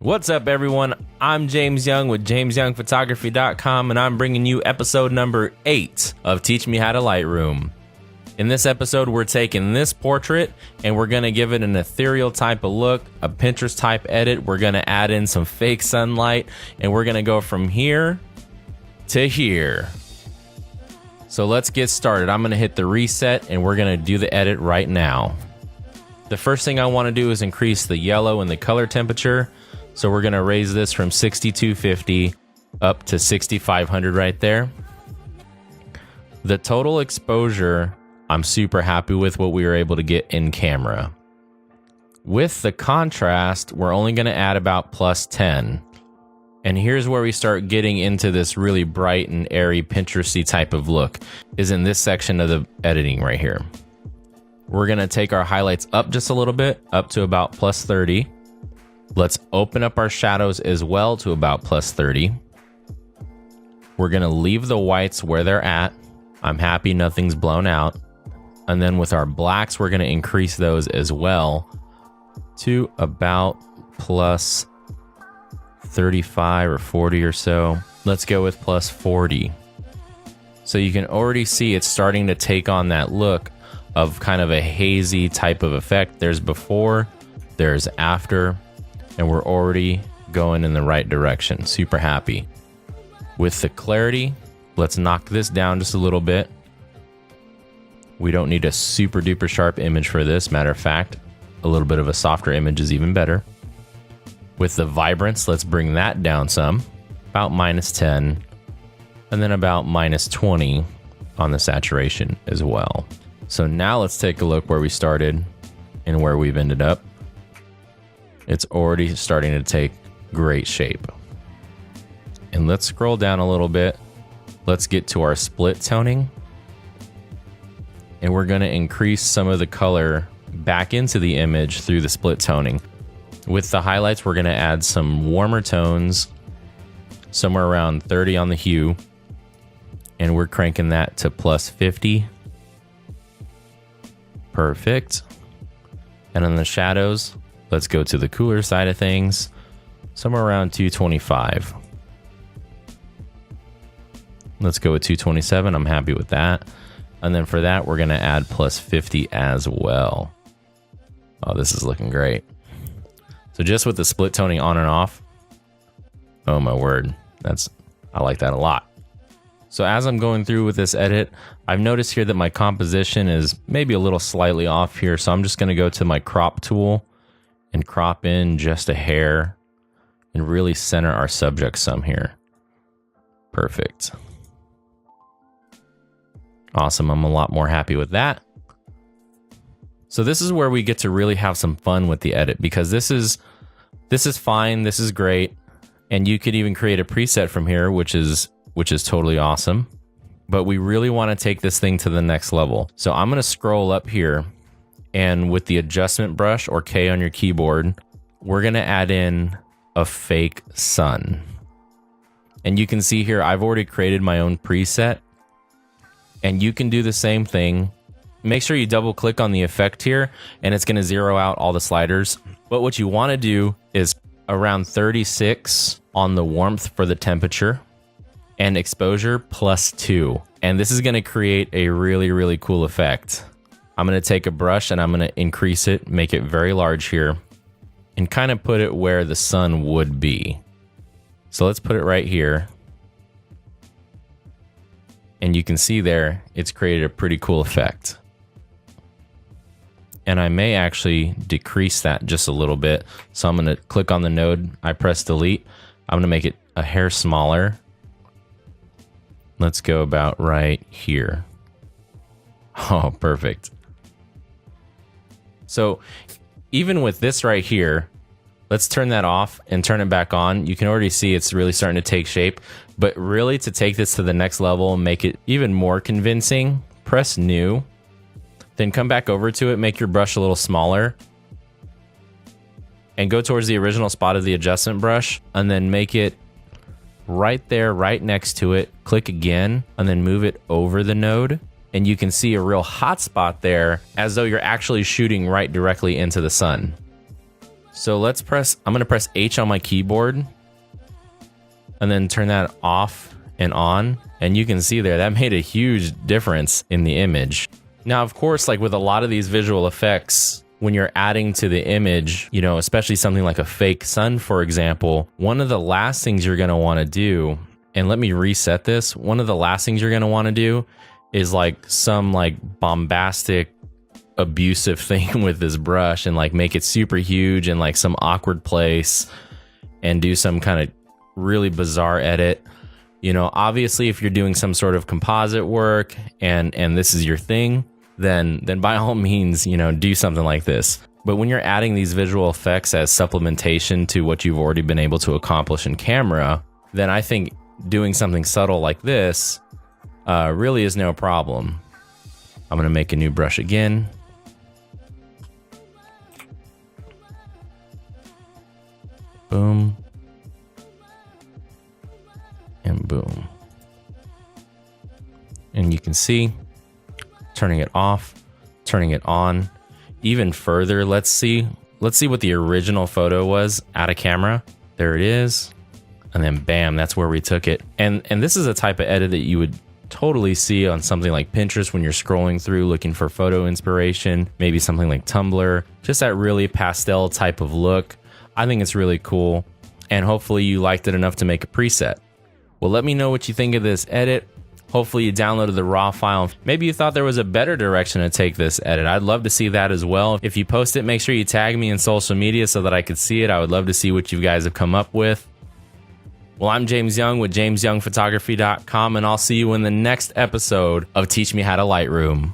What's up, everyone? I'm James Young with JamesYoungPhotography.com, and I'm bringing you episode number 8 of Teach Me How to Lightroom. In this episode, we're taking this portrait and we're going to give it an ethereal type of look, a Pinterest type edit. We're going to add in some fake sunlight, and we're going to go from here to here. So let's get started. I'm going to hit the reset and we're going to do the edit right now. The first thing I want to do is increase the yellow and the color temperature. So we're going to raise this from 6250 up to 6500 right there. The total exposure, I'm super happy with what we were able to get in camera. With the contrast, we're only going to add about plus 10. And here's where we start getting into this really bright and airy Pinteresty type of look, is in this section of the editing right here. We're going to take our highlights up just a little bit, up to about plus 30. Let's open up our shadows as well to about plus 30. We're going to leave the whites where they're at. I'm happy nothing's blown out. And then with our blacks, we're going to increase those as well to about plus 35 or 40 or so. Let's go with plus 40. So you can already see it's starting to take on that look of kind of a hazy type of effect. There's before, there's after, and we're already going in the right direction. Super happy. With the clarity, let's knock this down just a little bit. We don't need a super duper sharp image for this. Matter of fact, a little bit of a softer image is even better. With the vibrance, let's bring that down some, about minus 10, and then about minus 20 on the saturation as well. So now let's take a look where we started and where we've ended up. It's already starting to take great shape. And let's scroll down a little bit. Let's get to our split toning. And we're going to increase some of the color back into the image through the split toning. With the highlights, we're going to add some warmer tones, somewhere around 30 on the hue. And we're cranking that to plus 50. Perfect. And on the shadows, let's go to the cooler side of things, somewhere around 225. Let's go with 227. I'm happy with that. And then for that, we're going to add plus 50 as well. Oh, this is looking great. So just with the split toning on and off, oh my word, I like that a lot. So as I'm going through with this edit, I've noticed here that my composition is maybe a little slightly off here. So I'm just going to go to my crop tool and crop in just a hair and really center our subject some here. Perfect. Awesome. I'm a lot more happy with that. So this is where we get to really have some fun with the edit, because this is fine. This is great. And you could even create a preset from here, which is totally awesome. But we really want to take this thing to the next level. So I'm going to scroll up here, and with the adjustment brush, or K on your keyboard, we're going to add in a fake sun. And you can see here, I've already created my own preset. And you can do the same thing. Make sure you double click on the effect here, and it's going to zero out all the sliders. But what you want to do is around 36 on the warmth for the temperature, and exposure plus 2. And this is going to create a really, really cool effect. I'm going to take a brush and I'm going to increase it, make it very large here, and kind of put it where the sun would be. So let's put it right here. And you can see there, it's created a pretty cool effect. And I may actually decrease that just a little bit. So I'm going to click on the node. I press delete. I'm going to make it a hair smaller. Let's go about right here. Oh, perfect. So even with this right here, let's turn that off and turn it back on. You can already see it's really starting to take shape. But really, to take this to the next level and make it even more convincing, press new. Then come back over to it, make your brush a little smaller. And go towards the original spot of the adjustment brush, and then make it right there, right next to it. Click again, and then move it over the node. And you can see a real hot spot there, as though you're actually shooting right directly into the sun. So I'm gonna press H on my keyboard and then turn that off and on. And you can see there, that made a huge difference in the image. Now, of course, like with a lot of these visual effects, when you're adding to the image, you know, especially something like a fake sun, for example, one of the last things you're gonna wanna do, and let me reset this, one of the last things you're gonna wanna do is like some like bombastic, abusive thing with this brush and like make it super huge in like some awkward place and do some kind of really bizarre edit. You know, obviously if you're doing some sort of composite work and this is your thing, then by all means, you know, do something like this. But when you're adding these visual effects as supplementation to what you've already been able to accomplish in camera, then I think doing something subtle like this really is no problem. I'm gonna make a new brush again. Boom. And boom. And you can see, turning it off, turning it on. Even further, let's see what the original photo was out of camera. There it is. And then bam, that's where we took it. And this is a type of edit that you would totally see on something like Pinterest when you're scrolling through looking for photo inspiration, maybe something like Tumblr, just that really pastel type of look. I think it's really cool, and hopefully you liked it enough to make a preset. Well, let me know what you think of this edit. Hopefully you downloaded the raw file. Maybe you thought there was a better direction to take this edit. I'd love to see that as well. If you post it, make sure you tag me in social media so that I could see it. I would love to see what you guys have come up with. Well, I'm James Young with JamesYoungPhotography.com, and I'll see you in the next episode of Teach Me How to Lightroom.